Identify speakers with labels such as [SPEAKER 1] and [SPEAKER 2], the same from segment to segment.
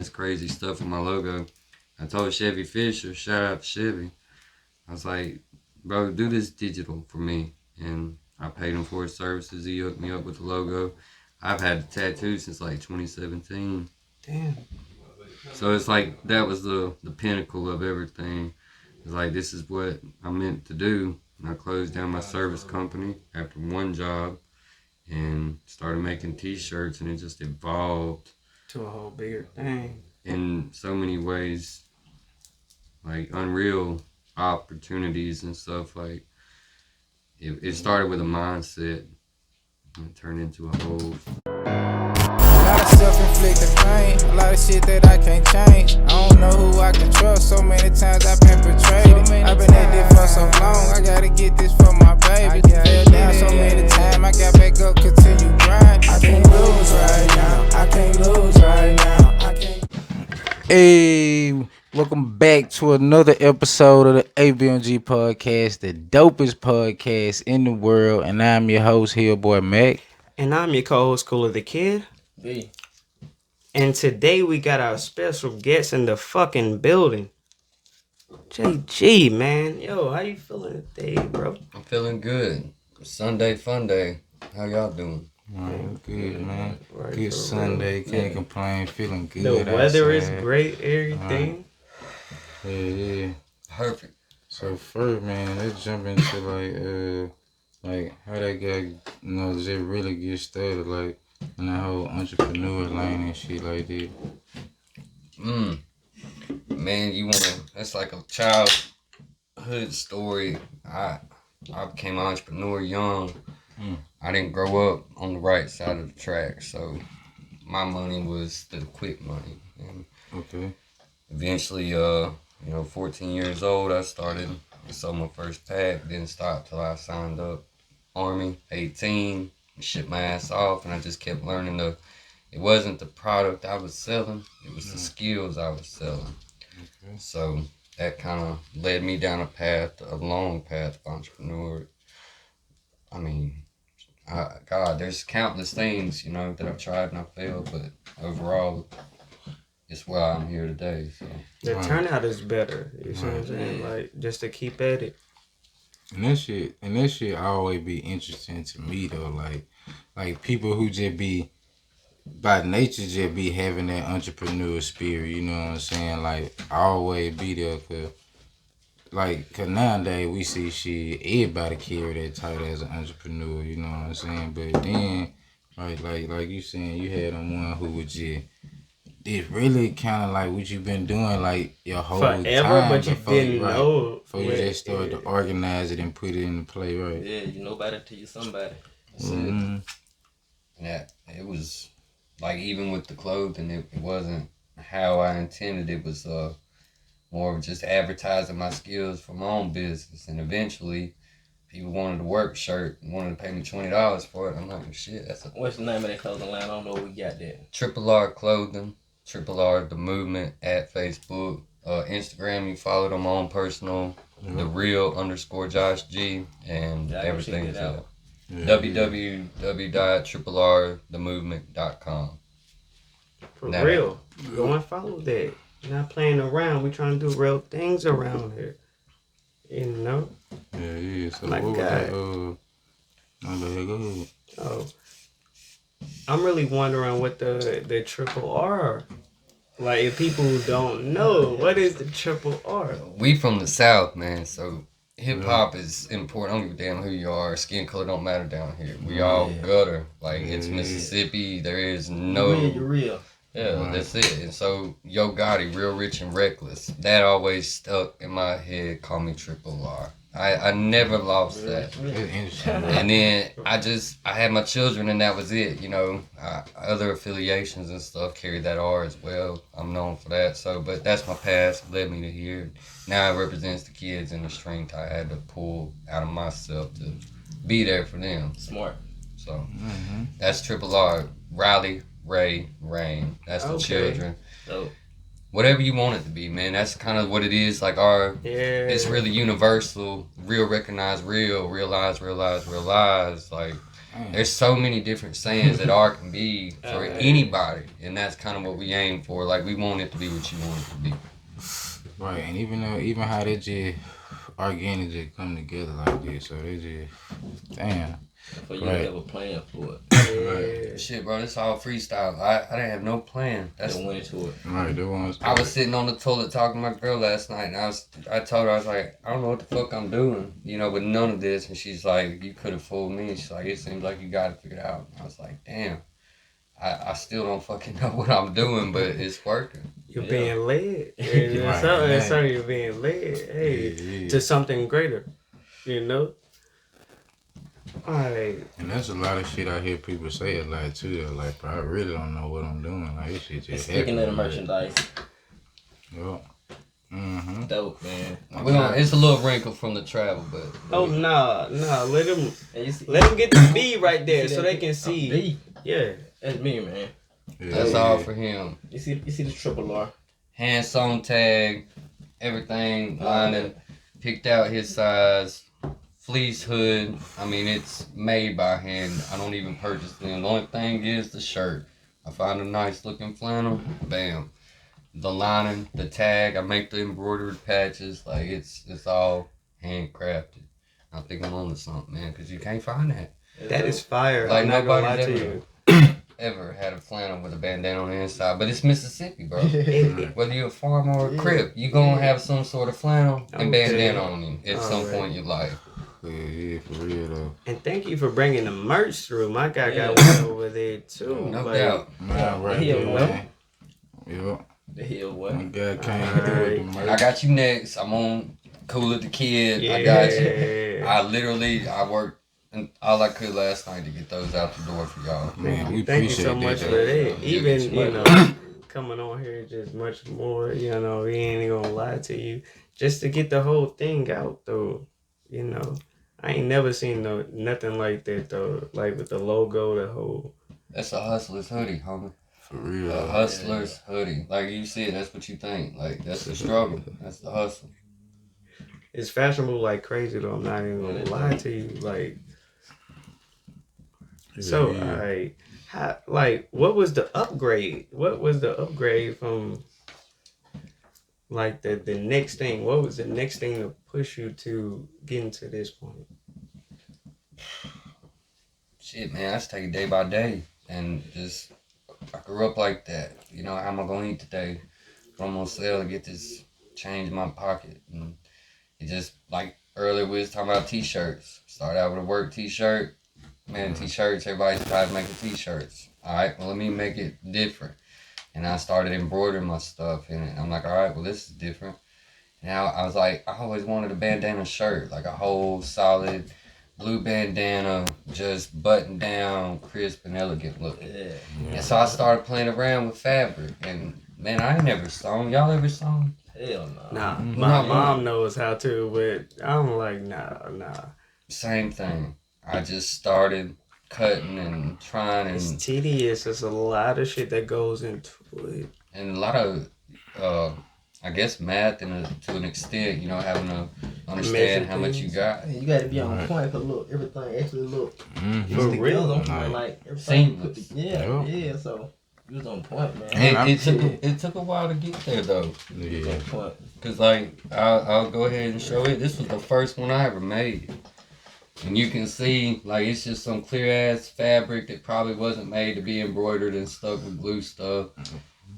[SPEAKER 1] this crazy stuff with my logo. I told Chevy Fisher, shout out to Chevy, I was like, bro, do this digital for me. And I paid him for his services. He hooked me up with the logo. I've had the tattoo since like 2017.
[SPEAKER 2] Damn.
[SPEAKER 1] So it's like that was the pinnacle of everything. It's like this is what I meant to do. And I closed down my service company after one job and started making t-shirts, and it just evolved
[SPEAKER 2] To a whole bigger thing.
[SPEAKER 1] in so many ways, like unreal opportunities and stuff. Like it started with a mindset and it turned into a whole.
[SPEAKER 3] A lot of self-inflicted pain, a lot of shit that I can't change. I don't know who I can trust, so many times I've been betrayed. I've been at this for so long, I gotta get this for my baby. Fell down so many times, I got back up, continue grind. I can't lose right now, I can't lose right now, I can't. Hey, welcome back to another episode of the HBMG podcast, the dopest podcast in the world, and I'm your host, HillBoy Mac.
[SPEAKER 2] And I'm your co-host, Cooler the Kid.
[SPEAKER 4] B.
[SPEAKER 2] And today we got our special guest in the fucking building. JG, man. Yo, how you feeling today, bro?
[SPEAKER 1] I'm feeling good. Sunday fun day. How y'all doing?
[SPEAKER 3] Man, good, man.
[SPEAKER 2] Right,
[SPEAKER 3] Good
[SPEAKER 2] for
[SPEAKER 3] Sunday,
[SPEAKER 2] real.
[SPEAKER 3] can't complain, feeling good.
[SPEAKER 2] The weather is
[SPEAKER 3] outside.
[SPEAKER 2] great, everything.
[SPEAKER 3] Yeah.
[SPEAKER 1] Perfect.
[SPEAKER 3] So first, man, let's jump into like how that guy, just really get started, like in the whole entrepreneur lane and shit like that.
[SPEAKER 1] Man, that's like a childhood story. I became an entrepreneur young. I didn't grow up on the right side of the track, so my money was the quick money. And
[SPEAKER 3] Okay.
[SPEAKER 1] eventually, 14 years old, I sold my first pack, didn't stop till I signed up. Army, 18, shipped my ass off, and I just kept learning it wasn't the product I was selling, it was the skills I was selling.
[SPEAKER 3] Okay.
[SPEAKER 1] So that kind of led me down a long path of entrepreneur. I mean, there's countless things, that I've tried and I failed, but overall, it's why I'm here today. So.
[SPEAKER 2] The turnout is better. You see what I'm saying? Like, just to keep at it.
[SPEAKER 3] And that shit always be interesting to me though. Like people who just be by nature just be having that entrepreneur spirit. You know what I'm saying? Like always be there, cause nowadays we see shit. Everybody carry that title as an entrepreneur. You know what I'm saying? But then, like you saying, you had one who was just. It's really kind of like what you've been doing like your whole
[SPEAKER 2] Forever,
[SPEAKER 3] time
[SPEAKER 2] but you didn't know.
[SPEAKER 3] Before you just started to organize it and put it into play, right?
[SPEAKER 4] Yeah, you know better till you somebody.
[SPEAKER 1] And it was like, even with the clothing, it wasn't how I intended. It was more of just advertising my skills for my own business. And eventually, people wanted to work a shirt and wanted to pay me $20 for it. I'm like, shit,
[SPEAKER 4] What's the name of that clothing line? I don't know if we got that.
[SPEAKER 1] Triple R Clothing, Triple R The Movement at Facebook. Instagram, you follow them on personal, the real _ Josh G, and everything's out. www.triplrthemovement.com.
[SPEAKER 2] For real. Go and follow that. You're not playing around. We trying to do real things around here. You know?
[SPEAKER 3] Yeah. So
[SPEAKER 2] My
[SPEAKER 3] what
[SPEAKER 2] God.
[SPEAKER 3] was that? Go ahead.
[SPEAKER 2] Oh. I'm really wondering what the triple R. Like, if people don't know, what is the triple R?
[SPEAKER 1] We from the South, man, so hip-hop is important. I don't give a damn who you are. Skin color don't matter down here. We all gutter. Like, it's Mississippi. There is no...
[SPEAKER 4] You're real.
[SPEAKER 1] Yeah, that's it. And so, Yo Gotti, Real Rich and Reckless, that always stuck in my head. Call me Triple R. I never lost that.
[SPEAKER 3] That's interesting.
[SPEAKER 1] And then I had my children, and that was it. Other affiliations and stuff carry that R as well. I'm known for that. So, but that's my past, led me to here. Now it represents the kids and the strength I had to pull out of myself to be there for them.
[SPEAKER 4] Smart.
[SPEAKER 1] So that's Triple R. Riley, Ray, Rain. That's the children.
[SPEAKER 4] So,
[SPEAKER 1] whatever you want it to be, man. That's kind of what it is. Like it's really universal. Real, recognize real, realize. Like, There's so many different sayings that art can be for anybody, and that's kind of what we aim for. Like, we want it to be what you want it to be.
[SPEAKER 3] Right, and even how they just organic just come together like this, so they just damn.
[SPEAKER 4] But you have a plan for it.
[SPEAKER 3] Right.
[SPEAKER 1] Shit, bro, this all freestyle. I didn't have no plan. That's
[SPEAKER 4] went into it.
[SPEAKER 3] Right, the ones.
[SPEAKER 1] I was sitting on the toilet talking to my girl last night, and I told her, I was like, I don't know what the fuck I'm doing, with none of this. And she's like, you could have fooled me. She's like, it seems like you got it figured out. And I was like, damn, I still don't fucking know what I'm doing, but it's working.
[SPEAKER 2] You're being led. So you're being led, to something greater, Alright.
[SPEAKER 3] And there's a lot of shit I hear people say a lot too. They're like, bro, I really don't know what I'm doing. Like, this shit just
[SPEAKER 4] Speaking of the merchandise.
[SPEAKER 3] Yup.
[SPEAKER 4] Dope, man.
[SPEAKER 1] It's a little wrinkle from the travel, but.
[SPEAKER 2] Oh, nah. Let them get the B right there so they can see.
[SPEAKER 4] B?
[SPEAKER 2] Yeah.
[SPEAKER 4] That's me, man.
[SPEAKER 3] Yeah.
[SPEAKER 1] That's all for him.
[SPEAKER 4] You see the triple R.
[SPEAKER 1] Hand sewn tag, everything, lining, picked out his size. Fleece hood, I mean, it's made by hand. I don't even purchase them. The only thing is the shirt. I find a nice looking flannel, bam. The lining, the tag, I make the embroidered patches. Like, it's all handcrafted. I think I'm onto something, man, because you can't find that.
[SPEAKER 2] That is fire.
[SPEAKER 1] Like,
[SPEAKER 2] I'm not gonna lie
[SPEAKER 1] nobody's
[SPEAKER 2] to you.
[SPEAKER 1] ever had a flannel with a bandana on the inside. But it's Mississippi, bro. Whether you're a farmer or a crip, you're going to have some sort of flannel and bandana on you at some point in your life.
[SPEAKER 3] Yeah, for real though.
[SPEAKER 2] And thank you for bringing the merch through. My guy got one over there too.
[SPEAKER 1] No doubt.
[SPEAKER 3] Man, right
[SPEAKER 4] The
[SPEAKER 3] there,
[SPEAKER 4] Hill,
[SPEAKER 3] man. Yup.
[SPEAKER 4] The Hill, what?
[SPEAKER 3] My guy came through with the
[SPEAKER 1] I
[SPEAKER 3] merch.
[SPEAKER 1] got you next. I'm on Cool the Kid.
[SPEAKER 2] Yeah.
[SPEAKER 1] I got you. I worked all I could last night to get those out the door for y'all.
[SPEAKER 3] Man, we
[SPEAKER 2] Thank you
[SPEAKER 3] appreciate
[SPEAKER 2] so much
[SPEAKER 3] that.
[SPEAKER 2] for that. Even, coming on here just much more, we ain't gonna lie to you. Just to get the whole thing out though, I ain't never seen nothing like that though. Like with the logo, the whole.
[SPEAKER 1] That's a hustler's hoodie, homie.
[SPEAKER 3] For real.
[SPEAKER 1] A hustler's hoodie. Like you see it, that's what you think. Like that's the struggle. That's the hustle.
[SPEAKER 2] It's fashionable like crazy though. I'm not even gonna lie to you. Like, so what was the upgrade? What was the upgrade from? Like the next thing, what was the next thing to push you to getting to this point?
[SPEAKER 1] Shit, man, I just take it day by day. And just, I grew up like that. How am I going to eat today? What I'm going to sell to get this change in my pocket? And it just, like earlier we was talking about t-shirts. Started out with a work t-shirt. Man, t-shirts, everybody's trying to make t-shirts. All right, well, let me make it different. And I started embroidering my stuff in it. I'm like, all right, well, this is different. And I was like, I always wanted a bandana shirt, like a whole solid blue bandana, just buttoned down, crisp and elegant looking.
[SPEAKER 4] Yeah.
[SPEAKER 1] And so I started playing around with fabric. And man, I ain't never sewn. Y'all ever sewn?
[SPEAKER 4] Hell no.
[SPEAKER 2] Nah, my mom knows how to, but I'm like, nah.
[SPEAKER 1] Same thing. I just started cutting and trying
[SPEAKER 2] It's
[SPEAKER 1] and
[SPEAKER 2] tedious. There's a lot of shit that goes into it.
[SPEAKER 1] a lot of I guess math to an extent, having to understand how much you got.
[SPEAKER 4] You gotta be on point because look, everything actually look
[SPEAKER 2] For real.
[SPEAKER 4] like everything put
[SPEAKER 1] Seamless.
[SPEAKER 4] yeah. So you was on point, man.
[SPEAKER 1] It took a while to get there though,
[SPEAKER 4] You was on point.
[SPEAKER 1] cause like I'll go ahead and show it. This was the first one I ever made, and you can see like it's just some clear ass fabric that probably wasn't made to be embroidered and stuck with glue stuff.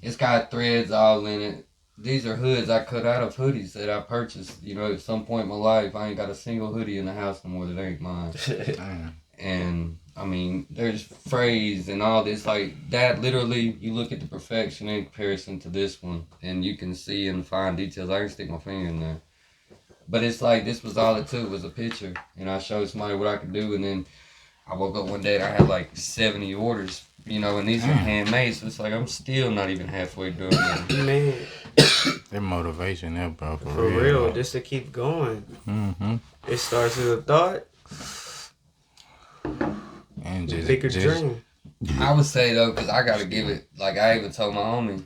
[SPEAKER 1] It's got threads all in it. These are hoods I cut out of hoodies that I purchased. At some point in my life, I ain't got a single hoodie in the house no more that ain't mine. And I mean, there's phrase and all this like that. Literally, you look at the perfection in comparison to this one, and you can see and find details. I can stick my finger in there, but it's like this was all it took was a picture, and I showed somebody what I could do, and then I woke up one day and I had like 70 orders. And these are handmade, so it's like I'm still not even halfway done.
[SPEAKER 2] Man,
[SPEAKER 3] That motivation there, bro. For
[SPEAKER 2] for real, just to keep going. It starts as a thought,
[SPEAKER 3] And just
[SPEAKER 2] bigger dream.
[SPEAKER 1] I would say though, because I gotta give it. Like I even told my homie,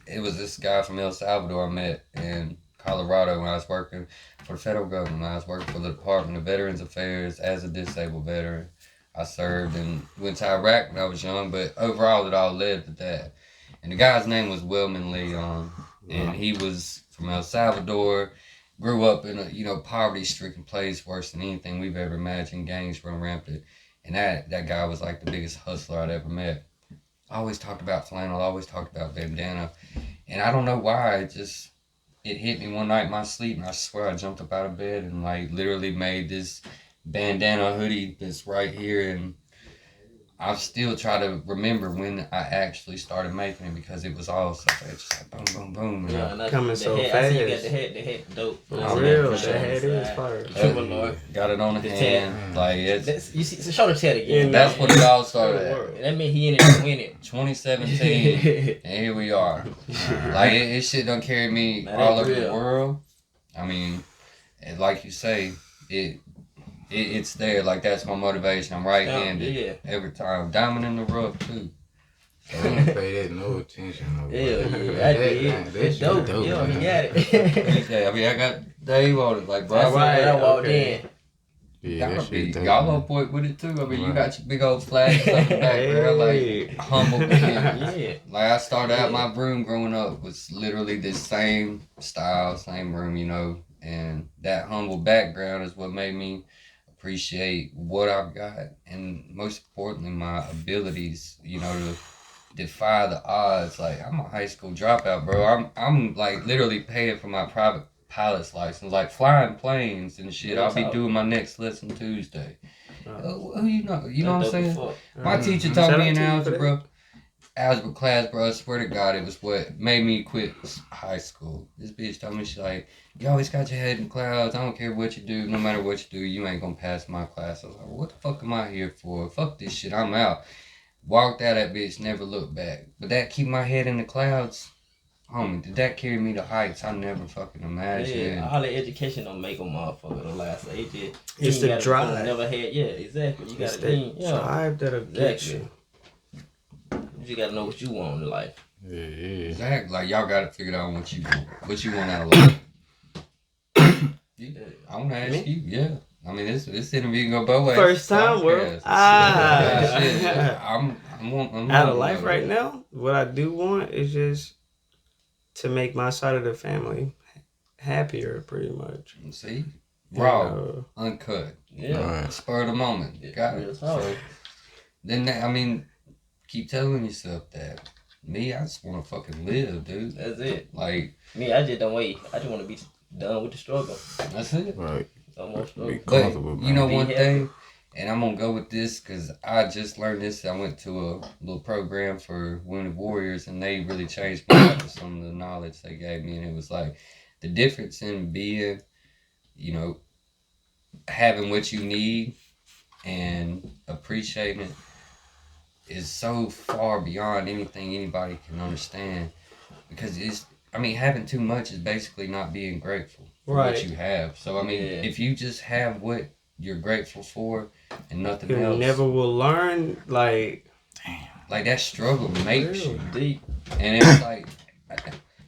[SPEAKER 1] it was this guy from El Salvador I met in Colorado when I was working for the federal government. I was working for the Department of Veterans Affairs as a disabled veteran. I served and went to Iraq when I was young, but overall it all led to that. And the guy's name was Wilman Leon, and he was from El Salvador, grew up in a poverty-stricken place, worse than anything we've ever imagined. Gangs run rampant, and that guy was like the biggest hustler I'd ever met. Always talked about flannel, always talked about bandana, and I don't know why it hit me one night in my sleep, and I swear I jumped up out of bed and like literally made this bandana hoodie that's right here, and I still try to remember when I actually started making it because it was all so fast, just like boom, boom, boom.
[SPEAKER 2] Yeah, coming so
[SPEAKER 4] fast.
[SPEAKER 2] fast.
[SPEAKER 4] I see you got the hat dope.
[SPEAKER 2] For real, the hat is fire.
[SPEAKER 1] Got it on the hand, like it's.
[SPEAKER 4] You see, so show the chat again.
[SPEAKER 1] That's what it all started at.
[SPEAKER 4] That means he in it to win it.
[SPEAKER 1] 2017, and here we are. Like it shit done carry me all over the world. I mean, like you say, it's there. Like that's my motivation. I'm right-handed every time. Diamond in the rough too.
[SPEAKER 5] I didn't pay that no attention.
[SPEAKER 4] That's dope. Yeah, he got it.
[SPEAKER 1] Yeah, I mean, I got Dave on it. Like, bro,
[SPEAKER 4] I walked in.
[SPEAKER 5] Yeah,
[SPEAKER 1] y'all on point with it too. I mean, you got your big old flag stuff in the background, like humble beginnings.
[SPEAKER 4] Yeah.
[SPEAKER 1] Like I started out my room growing up was literally this same style, same room, and that humble background is what made me appreciate what I've got, and most importantly, my abilities. To defy the odds. Like I'm a high school dropout, bro. I'm like literally paying for my private pilot's license, like flying planes and shit. I'll be doing my next lesson Tuesday. Who you know what I'm saying? My teacher taught me in algebra class, bro. I swear to God, it was what made me quit high school. This bitch told me, she's like, you always got your head in clouds. I don't care what you do. No matter what you do, you ain't gonna pass my class. I was like, what the fuck am I here for? Fuck this shit. I'm out. Walked out that bitch, never looked back. But that keep my head in the clouds, homie, did that carry me to heights I never fucking imagined.
[SPEAKER 4] Yeah, all the education don't make a motherfucker to last age.
[SPEAKER 2] It's the drive.
[SPEAKER 4] Never had, exactly. You gotta
[SPEAKER 2] drive that'll get you.
[SPEAKER 4] You just gotta know what you want in life.
[SPEAKER 5] Yeah.
[SPEAKER 1] Exactly. Like y'all gotta figure out what you want out of life. I wanna ask you, yeah. I mean, this interview can go both ways.
[SPEAKER 2] First time, world.
[SPEAKER 1] I'm
[SPEAKER 2] out of life right now. What I do want is just to make my side of the family happier, pretty much.
[SPEAKER 1] See, raw, uncut, spur of the moment. Got it. So, then keep telling yourself that. Me, I just want to fucking live, dude.
[SPEAKER 4] That's it.
[SPEAKER 1] Like
[SPEAKER 4] me, I just don't wait. I just want to be done with the struggle.
[SPEAKER 1] That's it.
[SPEAKER 5] Right.
[SPEAKER 1] But you know one thing, and I'm gonna go with this because I just learned this. I went to a little program for wounded warriors, and they really changed my life with some of the knowledge they gave me. And it was like the difference in being, having what you need and appreciating it is so far beyond anything anybody can understand. Because having too much is basically not being grateful for what you have. So if you just have what you're grateful for and nothing else,
[SPEAKER 2] you never will learn. Like
[SPEAKER 1] that struggle makes you
[SPEAKER 4] deep.
[SPEAKER 1] And it's like,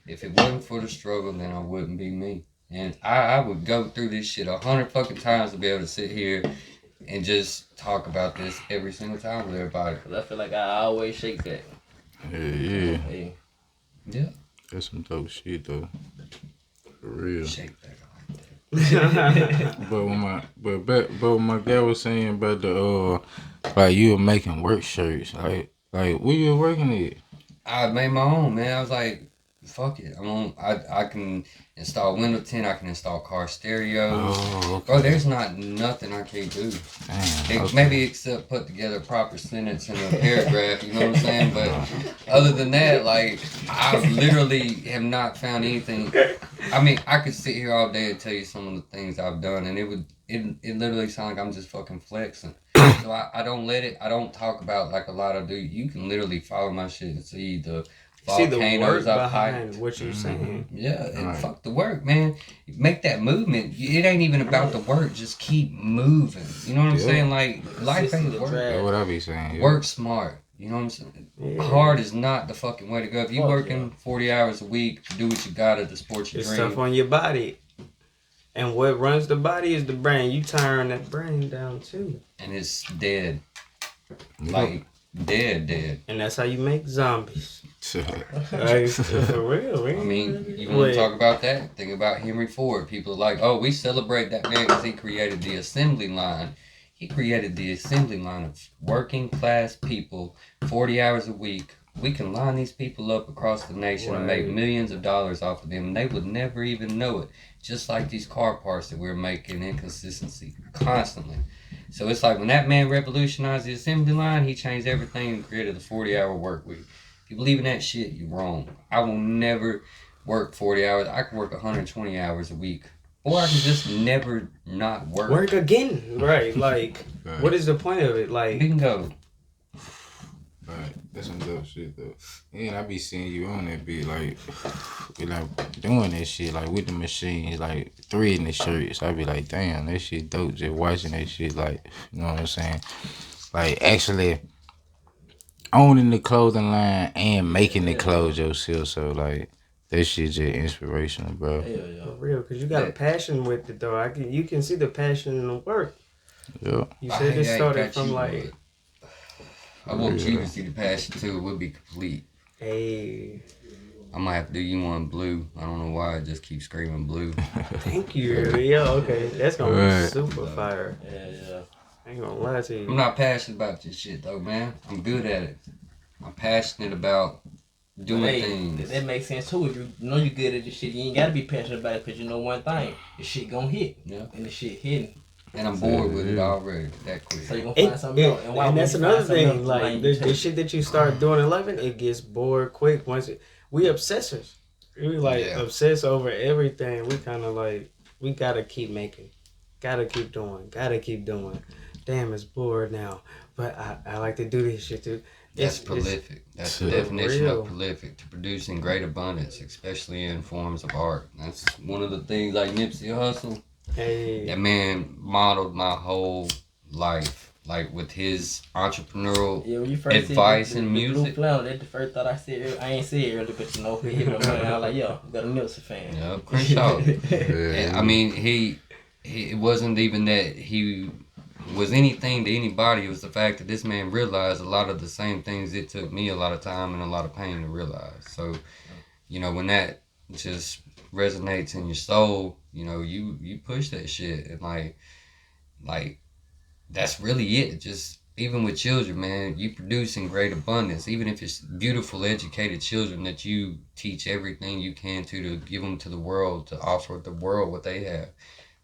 [SPEAKER 1] if it wasn't for the struggle, then I wouldn't be me. And I would go through this shit 100 fucking times to be able to sit here and just talk about this every single time with everybody.
[SPEAKER 4] Cause I feel like I always shake back.
[SPEAKER 5] Yeah.
[SPEAKER 1] Yeah.
[SPEAKER 5] That's some dope shit though. For real.
[SPEAKER 1] Shake back.
[SPEAKER 5] But when my guy was saying about the like you were making work shirts, like where you were working at?
[SPEAKER 1] I made my own, man. I was like, fuck it. I can install window tint. I can install car stereos.
[SPEAKER 5] Oh, okay.
[SPEAKER 1] Bro, there's not nothing I can't do.
[SPEAKER 5] Damn,
[SPEAKER 1] maybe except put together a proper sentence in a paragraph. You know what I'm saying? But other than that, like I literally have not found anything. I could sit here all day and tell you some of the things I've done, and it literally sounds like I'm just fucking flexing. So I don't I don't talk about like a lot of dudes. You can literally follow my shit and see the volcanoes
[SPEAKER 2] behind what you're saying.
[SPEAKER 1] Yeah, and fuck the work, man. Make that movement. It ain't even about the work. Just keep moving. You know what I'm saying? Like life ain't work.
[SPEAKER 5] That's what I be saying. Yeah.
[SPEAKER 1] Work smart. You know what I'm saying? Yeah. Hard is not the fucking way to go. If you working 40 hours a week, do what you gotta to support your dream.
[SPEAKER 2] It's stuff on your body. And what runs the body is the brain. You turn that brain down too.
[SPEAKER 1] And it's dead. Like, dead.
[SPEAKER 2] And that's how you make zombies. Like, for real, man.
[SPEAKER 1] I mean, you want to talk about that? Think about Henry Ford. People are like, oh, we celebrate that man because he created the assembly line. He created the assembly line of working class people, 40 hours a week. We can line these people up across the nation and make millions of dollars off of them, and they would never even know it. Just like these car parts that we're making, inconsistency constantly. So it's like when that man revolutionized the assembly line, he changed everything and created the 40-hour work week. If you believe in that shit, you're wrong. I will never work 40 hours. I can work 120 hours a week. Or I can just never not work.
[SPEAKER 2] Work again. Right. Like, what is the point of it? Like,
[SPEAKER 1] bingo.
[SPEAKER 5] Right, that's some dope shit though. And I be seeing you on that bit, like doing that shit, like with the machines, like threading the shirts. I be like, damn, that shit dope. Just watching that shit, like, you know what I'm saying? Like actually owning the clothing line and making the clothes yourself. So like that shit just inspirational, bro.
[SPEAKER 2] For real, cause you got a passion with it though. You can see the passion in the work.
[SPEAKER 5] Yeah.
[SPEAKER 2] You said it started from like.
[SPEAKER 1] I want you to see the passion too. It would be complete.
[SPEAKER 2] Hey.
[SPEAKER 1] I might have to do you one blue. I don't know why I just keep screaming blue.
[SPEAKER 2] Thank you. Yeah, okay. That's gonna be super fire. Yeah. I ain't gonna lie to you.
[SPEAKER 1] I'm not passionate about this shit though, man. I'm good at it. I'm passionate about doing things.
[SPEAKER 4] That makes sense too. If you know you're good at this shit, you ain't gotta be passionate about it because you know one thing. The shit gonna hit.
[SPEAKER 1] Yeah.
[SPEAKER 4] And the shit hitting.
[SPEAKER 1] And I'm bored with it already. That quick.
[SPEAKER 4] So you're gonna find something else.
[SPEAKER 2] And that's another thing. Like the shit that you start doing at 11, it gets bored quick. We obsessors. We obsess over everything. We kind of like we gotta keep making, gotta keep doing. Damn, it's bored now. But I like to do this shit too.
[SPEAKER 1] That's prolific. That's the definition of prolific. To produce in great abundance, especially in forms of art. That's one of the things like Nipsey Hussle.
[SPEAKER 2] Hey.
[SPEAKER 1] That man modeled my whole life, like with his entrepreneurial advice and music.
[SPEAKER 4] Blue flannel, that's the first thought I said. I ain't said it earlier, but you know, he hit me on the I was like, yo, you got a Nipsey fan.
[SPEAKER 1] Yeah, Crenshaw. I mean, he it wasn't even that he was anything to anybody. It was the fact that this man realized a lot of the same things it took me a lot of time and a lot of pain to realize. So, you know, when that just resonates in your soul, you know, you push that shit, and like that's really it. Just even with children, man, you produce in great abundance. Even if it's beautiful, educated children that you teach everything you can to give them to the world, to offer the world what they have.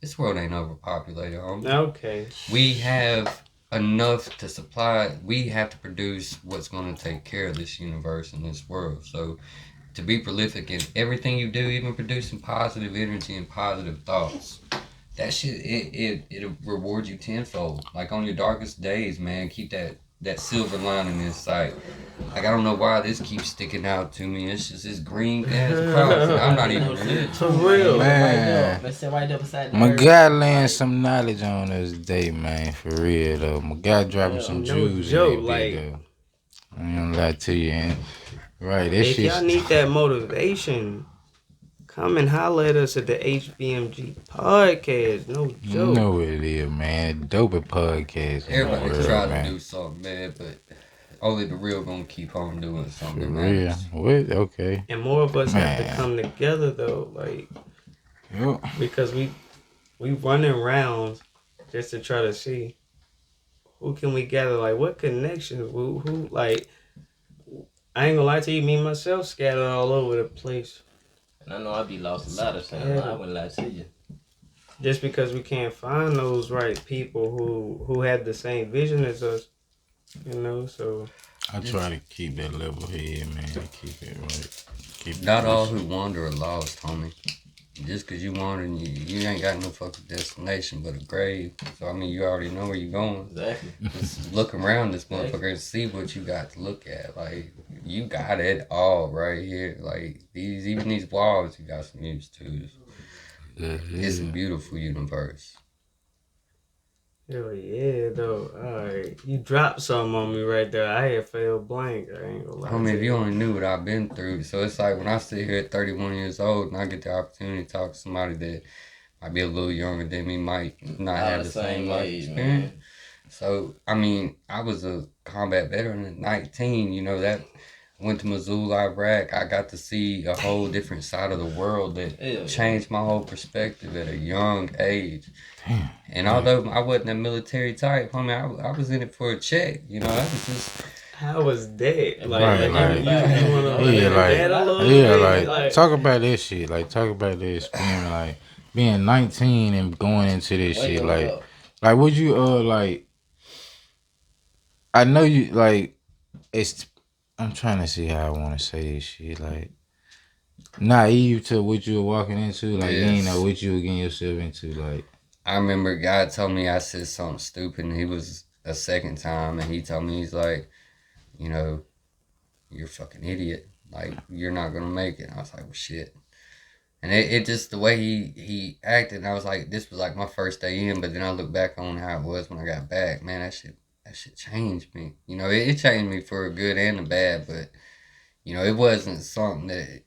[SPEAKER 1] This world ain't overpopulated, homie.
[SPEAKER 2] Okay.
[SPEAKER 1] We have enough to supply. We have to produce what's going to take care of this universe and this world. So to be prolific in everything you do, even producing positive energy and positive thoughts, that shit, it'll reward you tenfold. Like on your darkest days, man, keep that silver lining in sight. Like, I don't know why this keeps sticking out to me. It's just this green gas cross. I'm not even religious.
[SPEAKER 2] For real.
[SPEAKER 5] Man.
[SPEAKER 4] Let's sit right there beside the
[SPEAKER 5] My guy laying some knowledge on us today, man. For real, though. My guy dropping some jewels
[SPEAKER 2] joke,
[SPEAKER 5] in that
[SPEAKER 2] like,
[SPEAKER 5] bit, though. I ain't gonna lie to you, man. Right, that
[SPEAKER 2] if
[SPEAKER 5] shit.
[SPEAKER 2] y'all need that motivation, come and holler at us at the HBMG podcast. No joke.
[SPEAKER 5] You know what it is, man. Dope podcast.
[SPEAKER 1] Everybody try to do something, man, but only the real gonna keep on doing something.
[SPEAKER 5] Yeah, what? Okay.
[SPEAKER 2] And more of us have to come together though, like, because we running rounds just to try to see who can we gather, like what connections, who like. I ain't gonna lie to you, me myself scattered all over the place.
[SPEAKER 4] And I know I be lost a lot of times. I wouldn't lie to you.
[SPEAKER 2] Just because we can't find those right people who had the same vision as us, you know. So
[SPEAKER 5] I try to keep that level head, man. Keep it right.
[SPEAKER 1] Not all who wander are lost, homie. Just because you wander, you ain't got no fucking destination but a grave. So, I mean, you already know where you're going.
[SPEAKER 4] Exactly.
[SPEAKER 1] Just look around this motherfucker and see what you got to look at. Like, you got it all right here. Like, even these walls, you got some use to. It's a beautiful universe.
[SPEAKER 2] Hell yeah, though. Alright. You dropped something on me right there. I had failed blank. I ain't gonna lie.
[SPEAKER 1] I mean, if you only knew what I've been through. So it's like when I sit here at 31 years old and I get the opportunity to talk to somebody that might be a little younger than me, might not have the same life experience. So, I mean, I was a combat veteran at 19, you know, that went to Mosul, Iraq. I got to see a whole different side of the world that
[SPEAKER 4] Hell
[SPEAKER 1] changed my whole perspective at a young age.
[SPEAKER 5] Damn.
[SPEAKER 1] And although I wasn't a military type, homie, I was in it for a check. You know, that was just.
[SPEAKER 2] How was that? Like,
[SPEAKER 5] Right,
[SPEAKER 2] you
[SPEAKER 5] like-
[SPEAKER 2] wanna
[SPEAKER 5] Yeah,
[SPEAKER 2] that a little
[SPEAKER 5] yeah,
[SPEAKER 2] bit?
[SPEAKER 5] like talk about this shit. Like talk about the experience, like being 19 and going into this
[SPEAKER 4] Wake
[SPEAKER 5] shit.
[SPEAKER 4] them
[SPEAKER 5] Like,
[SPEAKER 4] up.
[SPEAKER 5] like would you like? I know you like. It's. I'm trying to see how I want to say this shit. Like, naive to what you were walking into. Like, you ain't know what you were getting yourself into. Like,
[SPEAKER 1] I remember God told me I said something stupid, and he was a second time, and he told me, he's like, you know, you're a fucking idiot. Like, you're not gonna make it. And I was like, well, shit. And it just, the way he acted, and I was like, this was like my first day in, but then I look back on how it was when I got back. Man, that shit changed me. You know, it changed me for a good and a bad, but, you know, it wasn't something that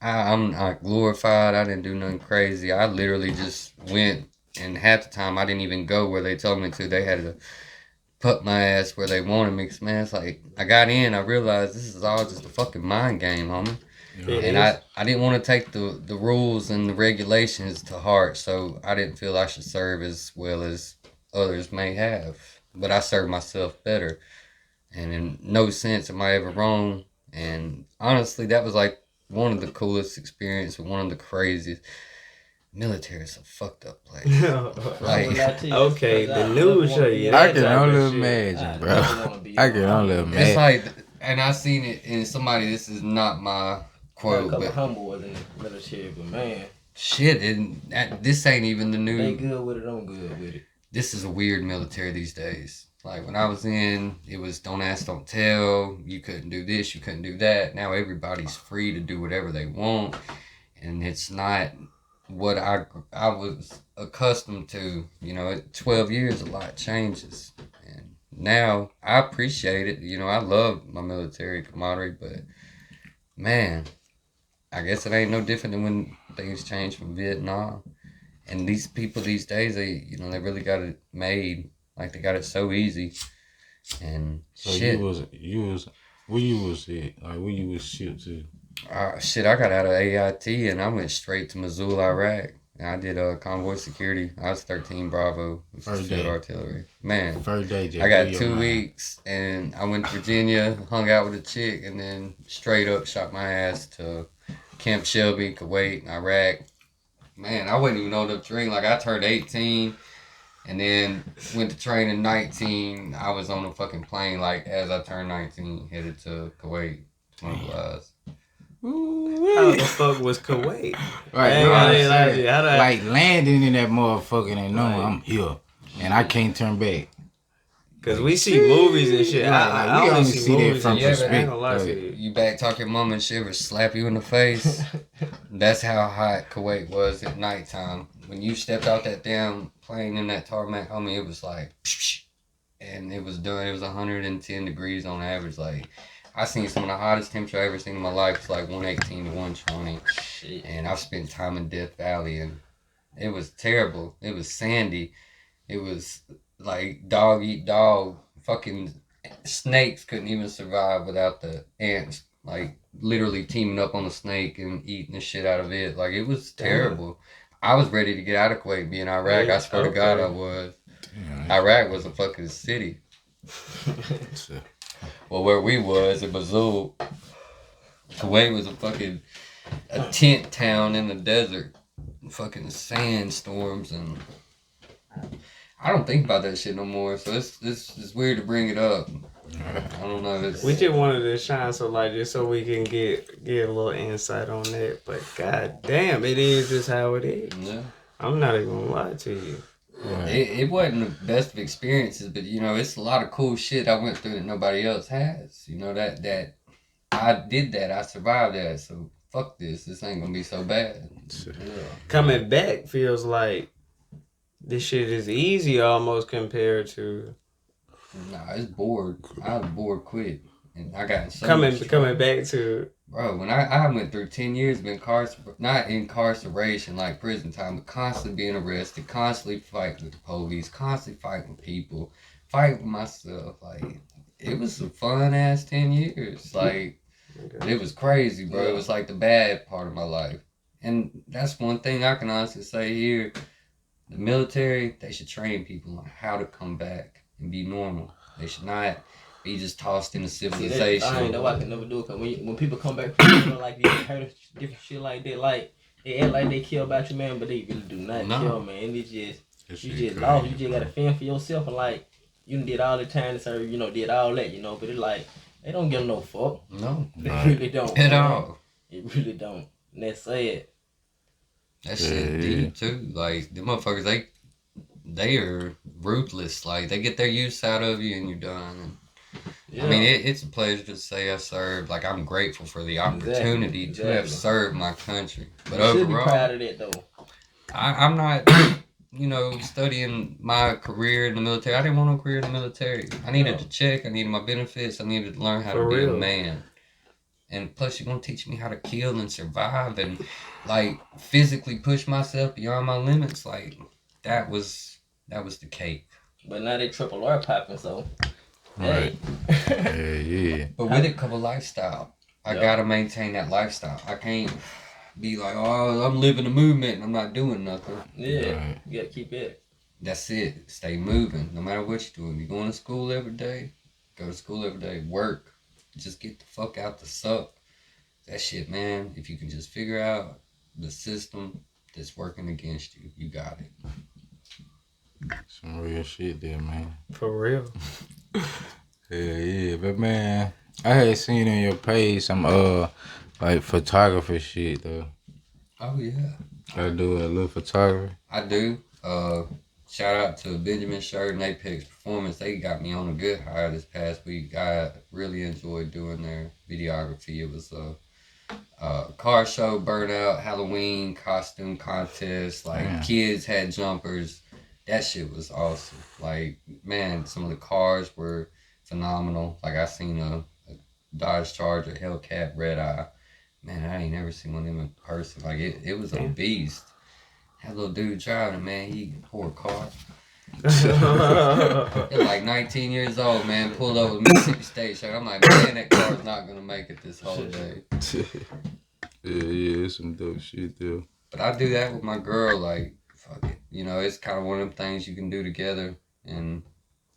[SPEAKER 1] I'm not glorified. I didn't do nothing crazy. I literally just went, and half the time I didn't even go where they told me to. They had to put my ass where they wanted me. 'Cause, man, it's like, I got in, I realized this is all just a fucking mind game, homie. And I didn't want to take the rules and the regulations to heart, so I didn't feel I should serve as well as others may have. But I served myself better. And in no sense am I ever wrong. And honestly, that was like one of the coolest experiences, one of the craziest. Military is a fucked up place. Like,
[SPEAKER 2] Okay, the news show you.
[SPEAKER 5] I
[SPEAKER 2] that
[SPEAKER 5] can
[SPEAKER 2] type of
[SPEAKER 5] only
[SPEAKER 2] shit.
[SPEAKER 5] imagine, bro. I can only
[SPEAKER 1] it's
[SPEAKER 5] imagine.
[SPEAKER 1] like, and I seen it in somebody, this is not my
[SPEAKER 4] A
[SPEAKER 1] quote,
[SPEAKER 4] couple
[SPEAKER 1] but
[SPEAKER 4] humble in the military, but man,
[SPEAKER 1] shit, this ain't even the
[SPEAKER 4] they
[SPEAKER 1] new.
[SPEAKER 4] good with it, I'm good with it.
[SPEAKER 1] This is a weird military these days. Like when I was in, it was don't ask, don't tell. You couldn't do this, you couldn't do that. Now everybody's free to do whatever they want, and it's not what I was accustomed to. You know, at 12 years, a lot changes, and now I appreciate it. You know, I love my military camaraderie, but man, I guess it ain't no different than when things changed from Vietnam. And these people these days, they really got it made. Like they got it so easy. And
[SPEAKER 5] So
[SPEAKER 1] shit,
[SPEAKER 5] you was where you was at? Like where you was shipped to?
[SPEAKER 1] shit, I got out of AIT and I went straight to Mosul, Iraq. And I did convoy security. I was 13 Bravo, which
[SPEAKER 5] First
[SPEAKER 1] is field
[SPEAKER 5] day.
[SPEAKER 1] artillery. Man,
[SPEAKER 5] First day, Jay,
[SPEAKER 1] I got
[SPEAKER 5] where your
[SPEAKER 1] 2
[SPEAKER 5] mind?
[SPEAKER 1] weeks, and I went to Virginia, hung out with a chick, and then straight up shot my ass to Camp Shelby, Kuwait, Iraq. Man, I wasn't even old enough to drink. Like, I turned 18, and then went to train in 19. I was on a fucking plane, like, as I turned 19, headed to Kuwait to mobilize.
[SPEAKER 2] How the fuck was Kuwait?
[SPEAKER 5] Right,
[SPEAKER 2] Hey,
[SPEAKER 5] you know what I'm
[SPEAKER 2] like,
[SPEAKER 5] saying?
[SPEAKER 2] how the-
[SPEAKER 5] Like landing in that motherfucker and knowing
[SPEAKER 2] Right.
[SPEAKER 5] I'm here and I can't turn back.
[SPEAKER 2] Cause we see movies and shit.
[SPEAKER 5] Right,
[SPEAKER 2] I
[SPEAKER 5] like, we
[SPEAKER 2] only
[SPEAKER 5] only
[SPEAKER 2] see
[SPEAKER 5] see that
[SPEAKER 2] movies
[SPEAKER 5] from
[SPEAKER 2] and shit. I ain't
[SPEAKER 5] perspective.
[SPEAKER 2] gonna lie to
[SPEAKER 5] Like,
[SPEAKER 2] you.
[SPEAKER 1] You back talk your mama and she ever slap you in the face. That's how hot Kuwait was at nighttime. When you stepped out that damn plane in that tarmac, homie, it was like, and it was done. It was 110 degrees on average. Like, I seen some of the hottest temperature I ever seen in my life. It's like 118 to 120.
[SPEAKER 4] Shit.
[SPEAKER 1] And I've spent time in Death Valley, and it was terrible. It was sandy. It was like dog eat dog. Fucking snakes couldn't even survive without the ants. Like literally teaming up on a snake and eating the shit out of it. Like it was terrible. I was ready to get out of Kuwait, being Iraq. I swear to God, I was. Iraq was a fucking city. Well, where we was in Mosul, Kuwait was a tent town in the desert. Fucking sandstorms, and I don't think about that shit no more. So it's weird to bring it up. I don't know.
[SPEAKER 2] We just wanted to shine some light just so we can get a little insight on that. But god damn, it is just how it is.
[SPEAKER 1] Yeah.
[SPEAKER 2] I'm not even gonna lie to you.
[SPEAKER 1] It wasn't the best of experiences, but you know, it's a lot of cool shit I went through that nobody else has. You know, that I did that, I survived that, so fuck this. This ain't gonna be so bad. Yeah.
[SPEAKER 2] Coming back feels like this shit is easy almost compared to
[SPEAKER 1] Nah, it's bored. I was bored quick. And I got so
[SPEAKER 2] coming
[SPEAKER 1] much trouble.
[SPEAKER 2] back to
[SPEAKER 1] Bro, when I went through 10 years of not incarceration like prison time, but constantly being arrested, constantly fighting with the police, constantly fighting with people, fight with myself. Like, it was a fun ass 10 years. Like, it was crazy, bro. It was like the bad part of my life. And that's one thing I can honestly say here. The military, they should train people on how to come back and be normal. They should not be just tossed into civilization.
[SPEAKER 4] I know I can never do it. Cause when people come back from like these heard different shit like that, like they act like they care about you, man, but they really do not care, man. And it's just you just lost. You just gotta fend for yourself, and like you did all the time to serve, did all that, but it's like they don't give no fuck.
[SPEAKER 1] No,
[SPEAKER 4] they really don't
[SPEAKER 1] at all.
[SPEAKER 4] It really don't. And that's sad.
[SPEAKER 1] That shit deep too. Like them motherfuckers, they are ruthless. Like they get their use out of you and you're done. And, I mean, it's a pleasure to say I served. Like I'm grateful for the opportunity to have served my country. But
[SPEAKER 4] you
[SPEAKER 1] overall,
[SPEAKER 4] should be proud of that though.
[SPEAKER 1] I'm not, studying my career in the military. I didn't want no career in the military. I needed to check. I needed my benefits. I needed to learn how to be a man. And plus, you're going to teach me how to kill and survive and, like, physically push myself beyond my limits. Like, that was the cake.
[SPEAKER 4] But now they triple R popping, so.
[SPEAKER 5] Right. Yeah.
[SPEAKER 1] But with it come a lifestyle. I got to maintain that lifestyle. I can't be like, oh, I'm living the movement and I'm not doing nothing.
[SPEAKER 4] Yeah. You got to keep it.
[SPEAKER 1] That's it. Stay moving. No matter what you're doing. You're going to school every day. Go to school every day. Work. Just get the fuck out the suck. That shit, man. If you can just figure out the system that's working against you, you got it.
[SPEAKER 5] Some real shit there, man.
[SPEAKER 2] For real.
[SPEAKER 5] Yeah. But man, I had seen on your page some like photography shit though.
[SPEAKER 1] Oh yeah.
[SPEAKER 5] I do a little photography.
[SPEAKER 1] I do. Shout out to Benjamin Shirt and Apex Performance. They got me on a good hire this past week. I really enjoyed doing their videography. It was a car show, burnout, Halloween costume contest. Like kids had jumpers. That shit was awesome. Like, man, some of the cars were phenomenal. Like I seen a Dodge Charger, Hellcat, Red Eye. Man, I ain't never seen one of them in person. Like it was a beast. That little dude driving, man, he poor car. He's like 19 years old, man, pulled over Mississippi State Show. I'm like, man, that car's not going to make it this whole day.
[SPEAKER 5] Yeah, it's some dope shit there.
[SPEAKER 1] But I do that with my girl, like, fuck it. It's kind of one of them things you can do together and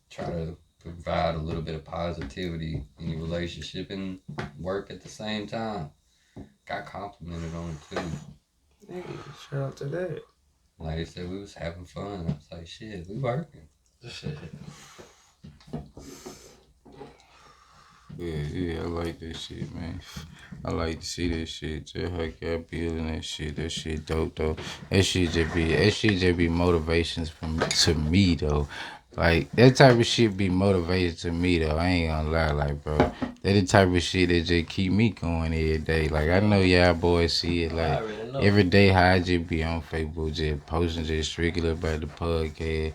[SPEAKER 1] try to provide a little bit of positivity in your relationship and work at the same time. Got complimented on it, too.
[SPEAKER 2] Hey, shout out to that.
[SPEAKER 1] Like I said, we was having fun. I was like, shit, we working.
[SPEAKER 5] Yeah, I like that shit, man. I like to see that shit. Just how y'all building that shit. That shit dope though. That shit just be motivations to me though. Like that type of shit be motivation to me though. I ain't gonna lie, like bro. That the type of shit that just keep me going every day. Like I know y'all boys see it like every day how I just be on Facebook just posting just strictly about the podcast.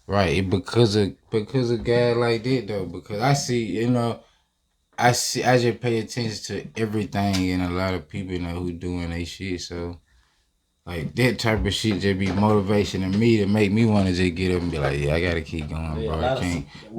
[SPEAKER 5] Right, it because of guys like that though. Because I see, I just pay attention to everything and a lot of people who doing their shit. So like that type of shit just be motivation to me to make me want to just get up and be like, yeah, I gotta keep going, bro.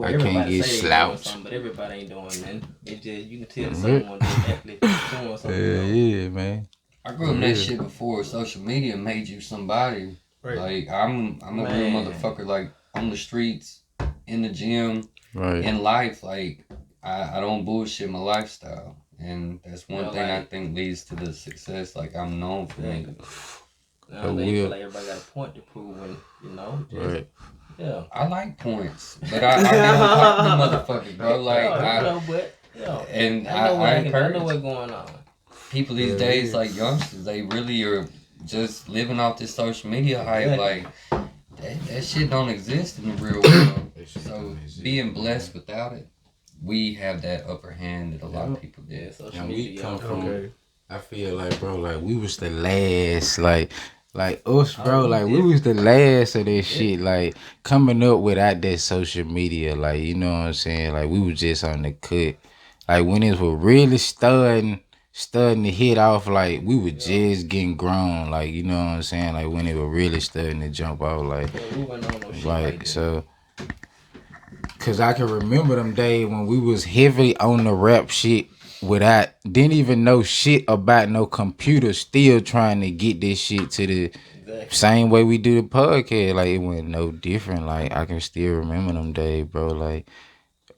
[SPEAKER 5] I can't get slouched.
[SPEAKER 4] But everybody ain't doing nothing. It just you can tell someone actually doing something.
[SPEAKER 5] Yeah, man.
[SPEAKER 1] I grew up that shit before social media made you somebody. Right. Like I'm a real motherfucker. Like on the streets, in the gym, in life. Like I don't bullshit my lifestyle, and that's one thing I think leads to the success. Like I'm known for that.
[SPEAKER 4] I feel like everybody got a point to prove when,
[SPEAKER 5] Right.
[SPEAKER 4] Yeah.
[SPEAKER 1] I like points, but I get on top of the motherfuckers, bro. Like, I know
[SPEAKER 4] what's going on.
[SPEAKER 1] People these days, like youngsters, they really are just living off this social media hype. Like, that shit don't exist in the real world. So, being blessed without it, we have that upper hand that a lot of people did.
[SPEAKER 4] Social media.
[SPEAKER 5] We come from, I feel like, bro, like, we was the last, like us, bro, like we was the last of that shit, like coming up without that social media, like you know what I'm saying, like we was just on the cut, like when it was really starting to hit off, like we were just getting grown, like you know what I'm saying, like when it was really starting to jump off, like so Cause I can remember them days when we was heavy on the rap shit didn't even know shit about no computer, still trying to get this shit to the same way we do the podcast. Like it went no different. Like I can still remember them days, bro.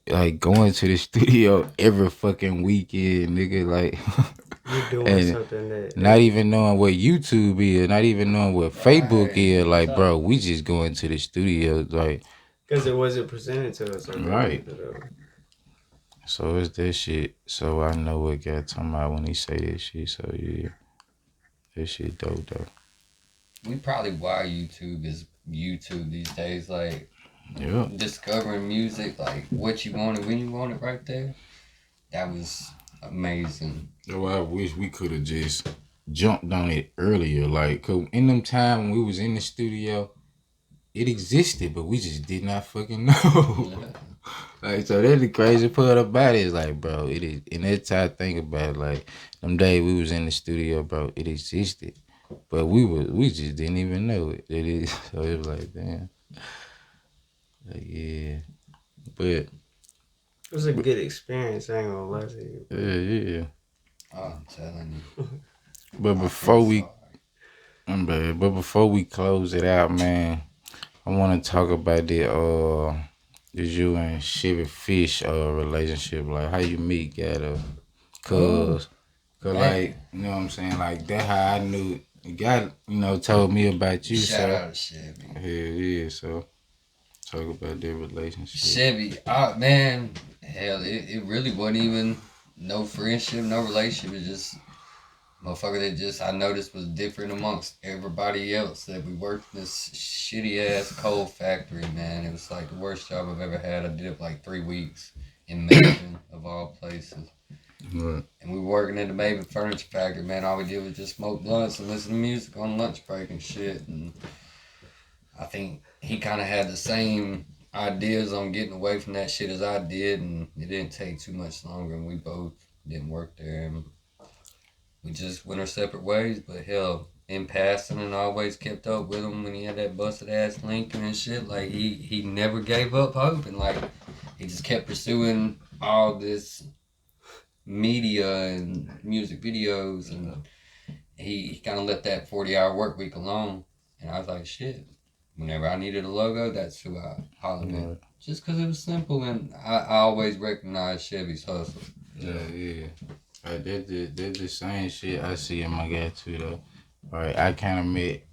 [SPEAKER 5] Like going to the studio every fucking weekend, nigga. Like
[SPEAKER 2] You're doing
[SPEAKER 5] and
[SPEAKER 2] something that
[SPEAKER 5] not even knowing what YouTube is, not even knowing what Facebook is. Like, bro, we just going to the studio, like.
[SPEAKER 2] because it wasn't presented to us.
[SPEAKER 5] Right. So it's that shit. So I know what guy talking about when he say that shit. So yeah, that shit dope though.
[SPEAKER 1] We probably why YouTube is YouTube these days. Like,
[SPEAKER 5] Yeah.
[SPEAKER 1] discovering music, like what you wanted when you want it right there. That was amazing.
[SPEAKER 5] Though I wish we could have just jumped on it earlier. Like, 'cause in them time when we was in the studio, it existed, but we just did not fucking know.
[SPEAKER 1] Yeah.
[SPEAKER 5] Like, so that's the crazy part about it. Is like, bro, it is. And that's how I think about it. Like, them days we was in the studio, bro, it existed, but we just didn't even know it. It is. So it was like, damn. Like, yeah, but
[SPEAKER 2] It was a good experience. I ain't gonna lie to you.
[SPEAKER 5] yeah.
[SPEAKER 1] Oh, I'm telling you.
[SPEAKER 5] But before we close it out, man, I want to talk about the you and Chevy Fish relationship, like how you meet, cause like, you know what I'm saying, like that how I knew God, told me about you.
[SPEAKER 1] Shout out to Chevy.
[SPEAKER 5] Hell yeah, so talk about their relationship.
[SPEAKER 1] Chevy, man, hell, it really wasn't even no friendship, no relationship. It just motherfucker that just I noticed was different amongst everybody else that we worked in this shitty ass coal factory, man. It was like the worst job I've ever had. I did it for like 3 weeks in Macon, of all places.
[SPEAKER 5] Right.
[SPEAKER 1] And we were working in the Maven furniture factory, man. All we did was just smoke blunts and listen to music on lunch break and shit. And I think he kind of had the same ideas on getting away from that shit as I did, and it didn't take too much longer, and we both didn't work there. And we just went our separate ways, but hell, in passing and always kept up with him when he had that busted ass Lincoln and shit. Like, he never gave up hope, and like, he just kept pursuing all this media and music videos, and he kind of let that 40-hour work week alone. And I was like, shit, whenever I needed a logo, that's who I hollered at. Just because it was simple, and I always recognized Chevy's hustle.
[SPEAKER 5] Yeah. They're the same shit I see in my guy too, though. Right, I kind of met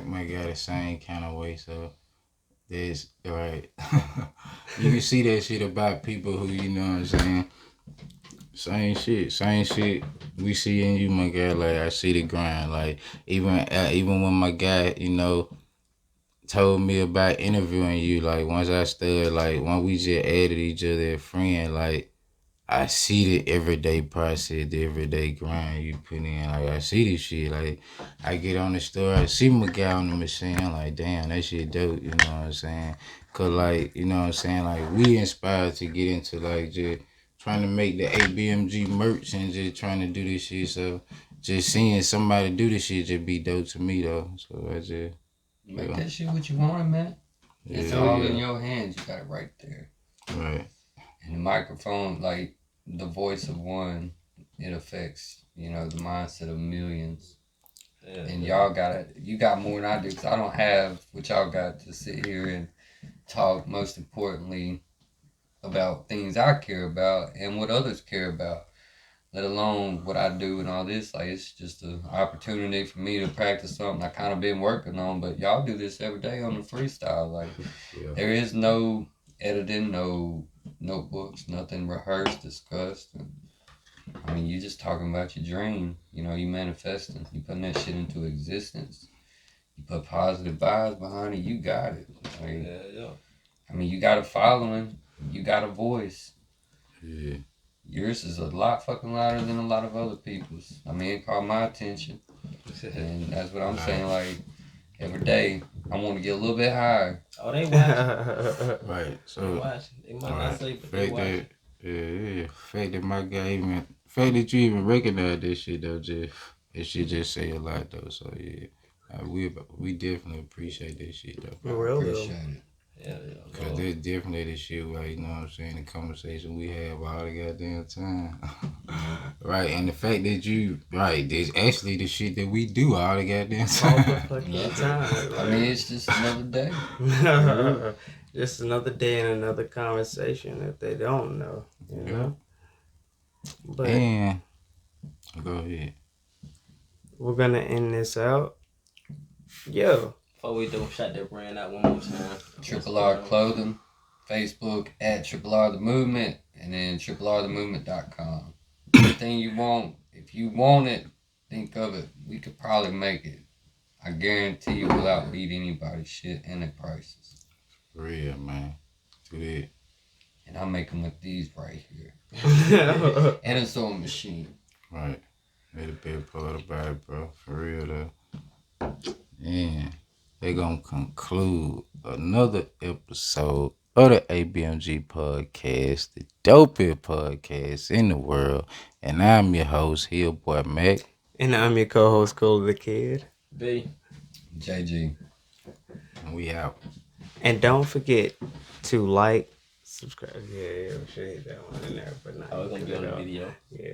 [SPEAKER 5] my guy the same kind of way, so there's right. You can see that shit about people who, you know what I'm saying. Same shit. We see in you, my guy. Like, I see the grind. Like, even when my guy, told me about interviewing you, like once I started, like when we just added each other a friend, like. I see the everyday process, the everyday grind you put in. Like, I see this shit. Like, I get on the store, I see my guy on the machine. I'm like, damn, that shit dope. You know what I'm saying? Cause, like, you know what I'm saying? Like, we inspired to get into, like, just trying to make the HBMG merch and just trying to do this shit. So, just seeing somebody do this shit just be dope to me, though. So, I just...
[SPEAKER 1] Make that shit what you want, man. It's all in your hands. You got it right there.
[SPEAKER 5] Right.
[SPEAKER 1] And the microphone, like, the voice of one, it affects, the mindset of millions. Yeah, and you got more than I do, because I don't have what y'all got to sit here and talk, most importantly, about things I care about and what others care about, let alone what I do and all this. Like, it's just an opportunity for me to practice something I kind of been working on, but y'all do this every day on the freestyle. Like, There is no editing, no notebooks, nothing rehearsed, discussed. I mean, you just talking about your dream. You manifesting. You putting that shit into existence. You put positive vibes behind it. You got it. Like, I mean, you got a following. You got a voice.
[SPEAKER 5] Yeah.
[SPEAKER 1] Yours is a lot fucking louder than a lot of other people's. I mean, it caught my attention. And that's what I'm saying. Like, every day, I want to get a little bit higher.
[SPEAKER 4] Oh, they watching.
[SPEAKER 5] Right. So,
[SPEAKER 4] they watching. They might not say, but they watching.
[SPEAKER 5] Fact that my guy fact that you even recognize this shit, though, it should just say a lot, though. So, yeah. We definitely appreciate that shit, though.
[SPEAKER 2] For real,
[SPEAKER 1] Appreciate it.
[SPEAKER 4] Yeah,
[SPEAKER 5] Cause
[SPEAKER 4] Lord.
[SPEAKER 5] there's definitely the shit like, you know what I'm saying, the conversation we have all the goddamn time. Right, and the fact that there's actually the shit that we do all the goddamn
[SPEAKER 2] All
[SPEAKER 5] time.
[SPEAKER 2] the fucking time.
[SPEAKER 1] I mean, it's just another day.
[SPEAKER 2] Just another day and another conversation if they don't know, you
[SPEAKER 5] Yeah.
[SPEAKER 2] know. But
[SPEAKER 5] And go ahead.
[SPEAKER 2] we're gonna end this out. Yo,
[SPEAKER 4] Before we do, shout that brand out one more time.
[SPEAKER 1] Triple R Clothing, Facebook at Triple R The Movement, and then TripleRTheMovement.com. Anything you want, if you want it, think of it. We could probably make it. I guarantee you without beat anybody's shit and the prices.
[SPEAKER 5] For real, man. Do that.
[SPEAKER 1] And I make them with these right here.
[SPEAKER 2] yeah,
[SPEAKER 1] And a sewing machine.
[SPEAKER 5] Right. That's the best part about it, bro. For real, though. And they gonna conclude another episode of the HBMG podcast, the dopest podcast in the world. And I'm your host, HillBoy Mac.
[SPEAKER 2] and I'm your co-host, Cole the Kid.
[SPEAKER 4] B.
[SPEAKER 1] JG.
[SPEAKER 5] And we out.
[SPEAKER 2] And don't forget to like, subscribe. Yeah, we should hit that one in there, but not.
[SPEAKER 4] Oh, it's gonna be on the video.
[SPEAKER 2] Yeah.